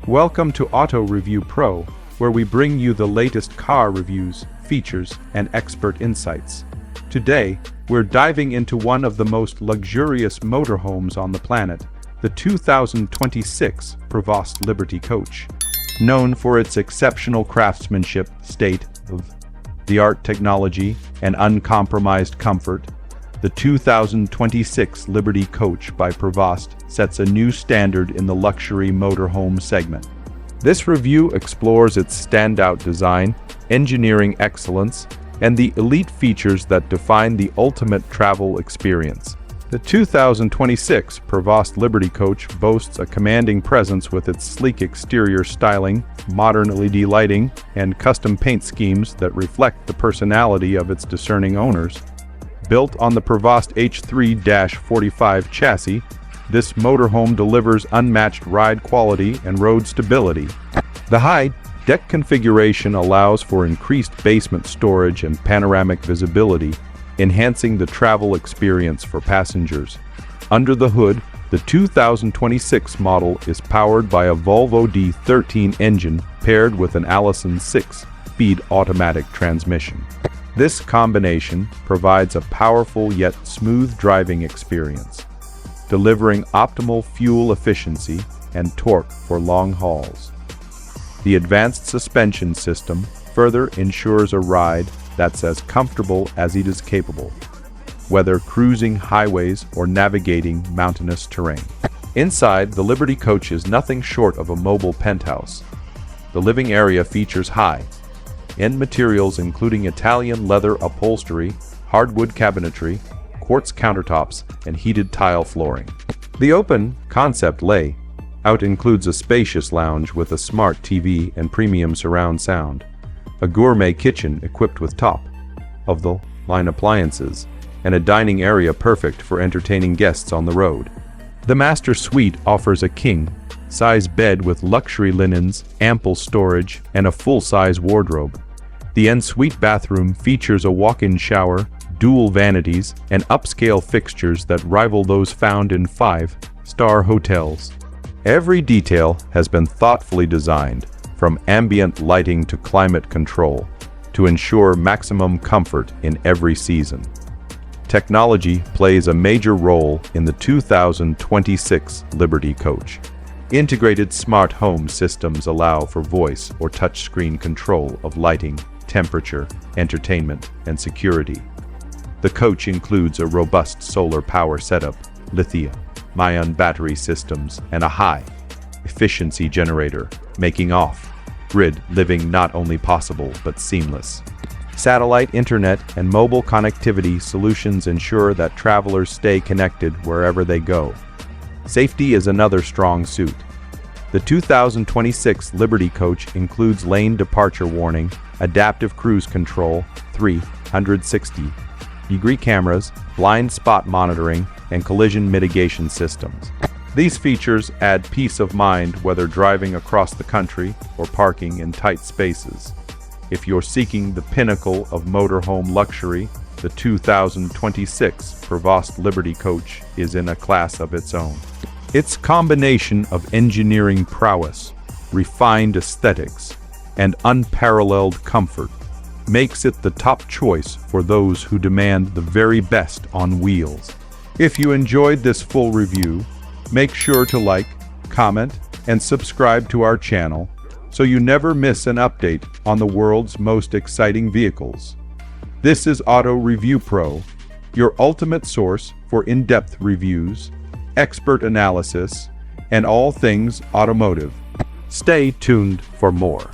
Welcome to Auto Review Pro, where we bring you the latest car reviews, features, and expert insights. Today, we're diving into one of the most luxurious motorhomes on the planet, the 2026 Prevost Liberty Coach. Known for its exceptional craftsmanship, state-of-the-art technology, and uncompromised comfort, the 2026 Liberty Coach by Prevost sets a new standard in the luxury motorhome segment. This review explores its standout design, engineering excellence, and the elite features that define the ultimate travel experience. The 2026 Prevost Liberty Coach boasts a commanding presence with its sleek exterior styling, modern LED lighting, and custom paint schemes that reflect the personality of its discerning owners. Built on the Prevost H3-45 chassis, this motorhome delivers unmatched ride quality and road stability. The high deck configuration allows for increased basement storage and panoramic visibility, enhancing the travel experience for passengers. Under the hood, the 2026 model is powered by a Volvo D13 engine paired with an Allison 6-speed automatic transmission. This combination provides a powerful yet smooth driving experience, delivering optimal fuel efficiency and torque for long hauls. The advanced suspension system further ensures a ride that's as comfortable as it is capable, whether cruising highways or navigating mountainous terrain. Inside, the Liberty Coach is nothing short of a mobile penthouse. The living area features high-end materials including Italian leather upholstery, hardwood cabinetry, quartz countertops, and heated tile flooring. The open concept layout includes a spacious lounge with a smart TV and premium surround sound, a gourmet kitchen equipped with top-of-the-line appliances, and a dining area perfect for entertaining guests on the road. The master suite offers a king-size bed with luxury linens, ample storage, and a full-size wardrobe. The en-suite bathroom features a walk-in shower, dual vanities, and upscale fixtures that rival those found in five-star hotels. Every detail has been thoughtfully designed, from ambient lighting to climate control, to ensure maximum comfort in every season. Technology plays a major role in the 2026 Liberty Coach. Integrated smart home systems allow for voice or touchscreen control of lighting, temperature, entertainment, and security. The coach includes a robust solar power setup, lithium-ion battery systems, and a high-efficiency generator, making off-grid living not only possible but seamless. Satellite internet and mobile connectivity solutions ensure that travelers stay connected wherever they go. Safety is another strong suit. The 2026 Liberty Coach includes lane departure warning, adaptive cruise control, 360-degree cameras, blind spot monitoring, and collision mitigation systems. These features add peace of mind whether driving across the country or parking in tight spaces. If you're seeking the pinnacle of motorhome luxury, the 2026 Prevost Liberty Coach is in a class of its own. Its combination of engineering prowess, refined aesthetics, and unparalleled comfort makes it the top choice for those who demand the very best on wheels. If you enjoyed this full review, make sure to like, comment, and subscribe to our channel so you never miss an update on the world's most exciting vehicles. This is Auto Review Pro, your ultimate source for in-depth reviews, expert analysis, and all things automotive. Stay tuned for more.